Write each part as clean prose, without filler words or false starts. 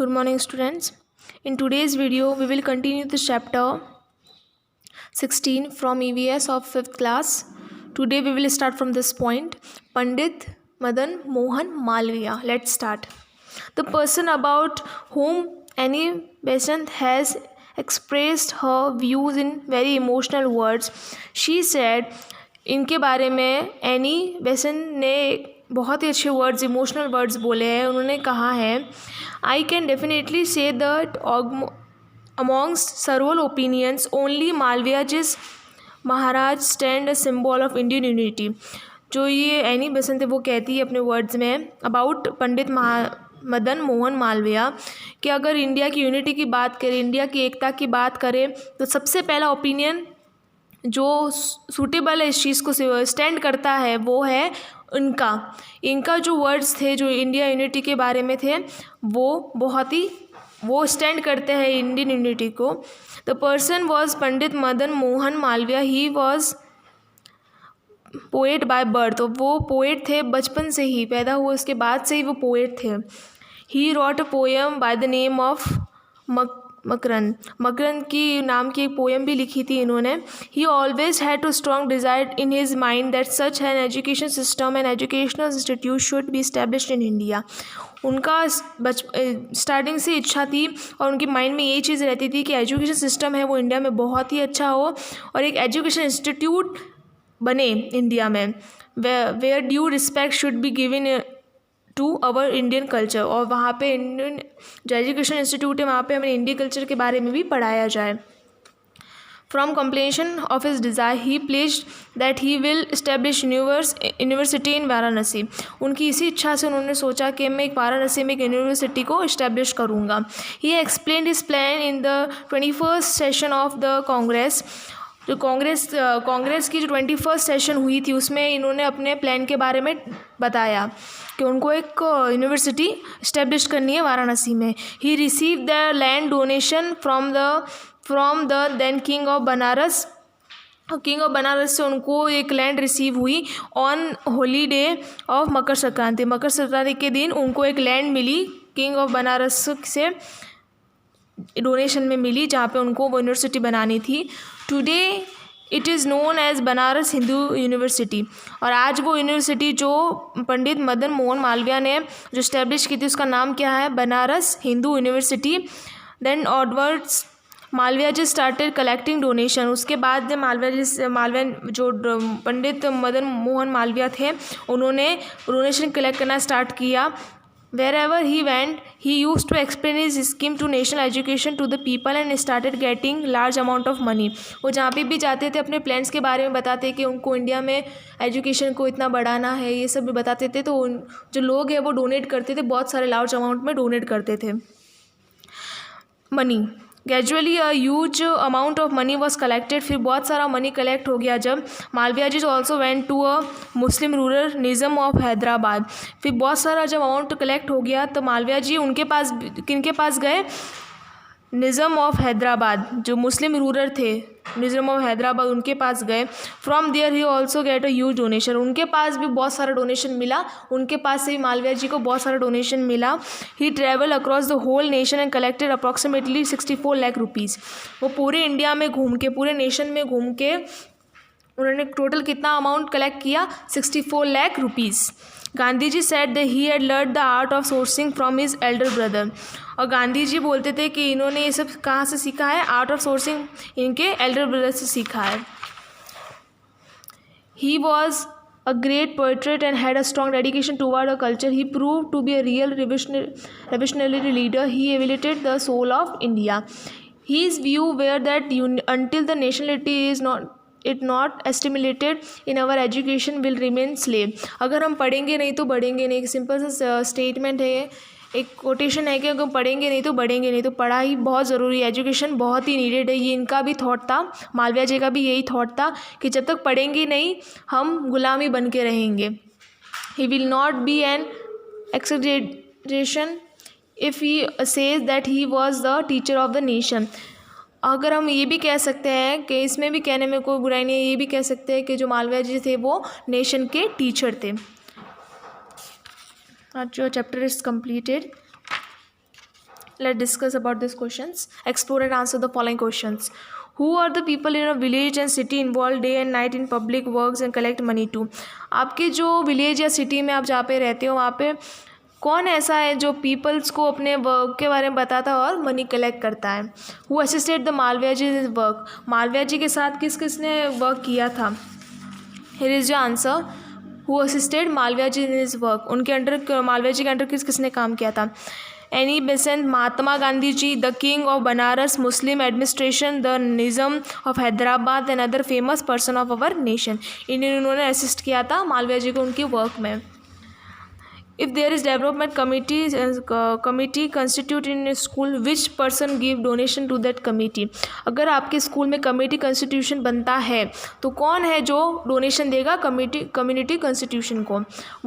Good morning, students. In today's video, we will continue the chapter 16 from EVS of 5th class. Today, we will start from this point. Pandit Madan Mohan Malviya. Let's start. The person about whom Annie Besant has expressed her views in very emotional words. She said, इनके बारे में Annie Besant ने बहुत ही अच्छे words, emotional words बोले हैं. उन्होंने कहा है, I can definitely say that amongst several opinions only Malaviya जिस महाराज stand a symbol of Indian unity. जो ये एनी बेसेंट है वो कहती है अपने वर्ड्स में अबाउट पंडित मदन मोहन मालविया कि अगर इंडिया की यूनिटी की बात करें, इंडिया की एकता की बात करें, तो सबसे पहला ओपिनियन जो सूटेबल है इस चीज़ को स्टैंड करता है वो है इनका जो वर्ड्स थे जो इंडिया यूनिटी के बारे में थे वो स्टैंड करते हैं इंडियन यूनिटी को. The person was Pandit Madan Mohan Malaviya. He was poet by birth. वो पोएट थे, बचपन से ही पैदा हुए उसके बाद से ही वो पोएट थे. He wrote a poem by the name of Makrand की नाम की एक पोएम भी लिखी थी इन्होंने. He always had two strong desire in his mind that such an education system and educational institute should be established in India. उनका starting से इच्छा थी और उनके माइंड में यही चीज़ रहती थी कि एजुकेशन सिस्टम है वो इंडिया में बहुत ही अच्छा हो और एक एजुकेशन इंस्टीट्यूट बने इंडिया में where due respect should be given to our Indian culture. और वहाँ पे इंडियन जो एजुकेशन इंस्टीट्यूट है वहाँ पे हमें इंडियन कल्चर के बारे में भी पढ़ाया जाए. From completion of his desire he placed that he will establish university in Varanasi. उनकी इसी इच्छा से उन्होंने सोचा कि मैं एक वाराणसी में एक यूनिवर्सिटी को इस्टेब्लिश करूँगा. ही explained his plan in the 21st session of the Congress. जो कांग्रेस की जो 21st सेशन हुई थी उसमें इन्होंने अपने प्लान के बारे में बताया कि उनको एक यूनिवर्सिटी इस्टेब्लिश करनी है वाराणसी में. He receive the land donation from the then king of Banaras. से उनको एक लैंड रिसीव हुई on holiday of Makar Sankranti के दिन उनको एक लैंड मिली किंग ऑफ बनारस से डोनेशन में मिली जहाँ पे उनको वो यूनिवर्सिटी बनानी थी. Today it is known as Banaras Hindu University. और आज वो यूनिवर्सिटी जो पंडित मदन मोहन मालविया ने जो इस्टेब्लिश की थी उसका नाम क्या है, Banaras Hindu university. Then onwards Malaviya ji started collecting donation. उसके बाद मालविया जो पंडित मदन मोहन मालविया थे उन्होंने डोनेशन कलेक्ट करना स्टार्ट किया. Wherever he went, he used to explain his scheme to national education to the people and started getting large amount of money. वो जहाँ पे भी जाते थे अपने प्लान्स के बारे में बताते कि उनको इंडिया में एजुकेशन को इतना बढ़ाना है, ये सब भी बताते थे. तो जो लोग हैं वो डोनेट करते थे, बहुत सारे लार्ज अमाउंट में डोनेट करते थे money. Gradually a huge amount of money was collected. फिर बहुत सारा मनी कलेक्ट हो गया जब Malaviya ji also went to a Muslim ruler Nizam of Hyderabad. फिर बहुत सारा जब अमाउंट कलेक्ट हो गया तो मालविया जी किनके पास गए, निज़म ऑफ हैदराबाद जो मुस्लिम रूलर थे निज़म ऑफ हैदराबाद उनके पास गए. From there he also get a huge donation. उनके पास भी बहुत सारा डोनेशन मिला, उनके पास से भी मालविया जी को बहुत सारा डोनेशन मिला. He travel across the whole nation and collected approximately 64 lakh rupees. वो पूरे इंडिया में घूम के, पूरे नेशन में घूम के उन्होंने टोटल कितना अमाउंट कलेक्ट किया, 64 lakh rupees. Gandhi ji said that he had learn the art of sourcing from his elder brother. और गांधी जी बोलते थे कि इन्होंने ये सब कहाँ से सीखा है, आर्ट ऑफ सोर्सिंग इनके एल्डर ब्रदर से सीखा है. He was a great poet and had a strong dedication toward a culture. He proved to be a real revolutionary leader. He elevated the soul of India. His view were that until the nationality is not assimilated in our education will remain slave. अगर हम पढ़ेंगे नहीं तो बढ़ेंगे नहीं. एक simple सा statement है, एक कोटेशन है कि अगर पढ़ेंगे नहीं तो बढ़ेंगे नहीं. तो पढ़ाई बहुत ज़रूरी है, एजुकेशन बहुत ही नीडेड है. ये इनका भी थॉट था, मालविया जी का भी यही थॉट था कि जब तक पढ़ेंगे नहीं हम गुलामी बन के रहेंगे. He will not be an एक्सजेशन if he says that he was the teacher of the nation. अगर हम ये भी कह सकते हैं कि इसमें भी कहने में कोई बुराई नहीं है, ये भी कह सकते हैं कि जो मालविया जी थे वो नेशन के टीचर थे. Your chapter is completed. let's discuss about these questions. Explore and answer the following questions. Who are the people in a village and city involved day and night in public works and collect money too? आपके जो village या city में आप जहाँ पे रहते हो वहाँ पे कौन ऐसा है जो पीपल्स को अपने वर्क के बारे में बताता है और मनी कलेक्ट करता है? Who assisted the Malaviya ji in work? Malaviya ji के साथ किस किसने वर्क किया था? Here is your answer. Who assisted Malaviya ji in his work? उनके अंडर, मालविया जी के अंडर किस किसने काम किया था? Annie Besant, Mahatma Gandhi ji, the king of Banaras, Muslim administration, the Nizam of Hyderabad and other famous person of our nation. इन्होंने असिस्ट किया था मालविया जी को उनकी वर्क में. If there is development committee constitute in a school, which person give donation to that committee? अगर आपके school में committee constitution बनता है तो कौन है जो डोनेशन देगा कम्युनिटी कंस्टिट्यूशन को?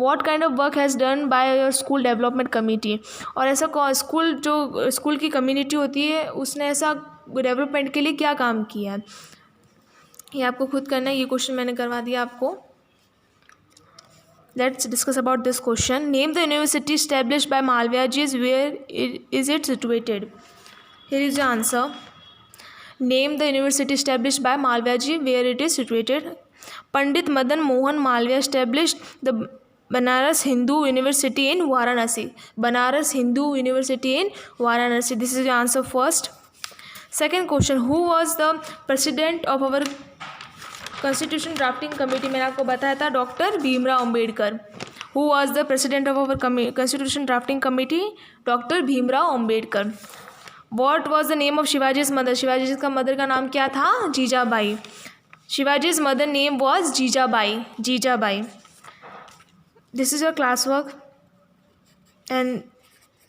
What kind of work has done by your school development committee? और ऐसा स्कूल जो स्कूल की कम्युनिटी होती है उसने ऐसा डेवलपमेंट के लिए क्या काम किया है? ये आपको खुद करना है. ये क्वेश्चन मैंने करवा दिया आपको. Let's discuss about this question. Name the university established by Malviya ji. Where is it situated? Here is the answer. Name the university established by Malviya ji. Where it is situated? Pandit Madan Mohan Malviya established the Banaras Hindu University in Varanasi. Banaras Hindu University in Varanasi. This is the answer first. Second question. Who was the president of our constitution drafting committee? मैंने आपको बताया था doctor Bhimrao Ambedkar. Who was the president of our constitution drafting committee? Doctor Bhimrao Ambedkar. What was the name of Shivaji's mother? Shivaji का mother का नाम क्या था? Jijabai. Shivaji's mother name was Jijabai. Jijabai. This is your class work and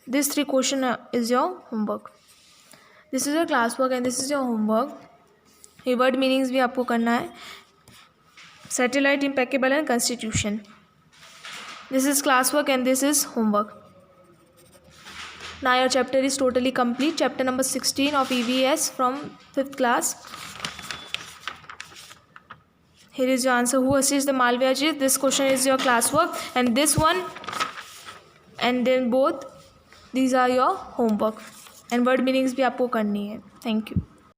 this 3 question is your homework. This is your class work and this is your homework. ये word meanings भी आपको करना है. Satellite, impeccable and constitution. This is classwork and this is homework. Now your chapter is totally complete. Chapter number 16 of EVS from 5th class. Here is your answer. Who assists the Malviya ji? This question is your classwork and this one and then both these are your homework. And word meanings भी आपको करनी है. Thank you.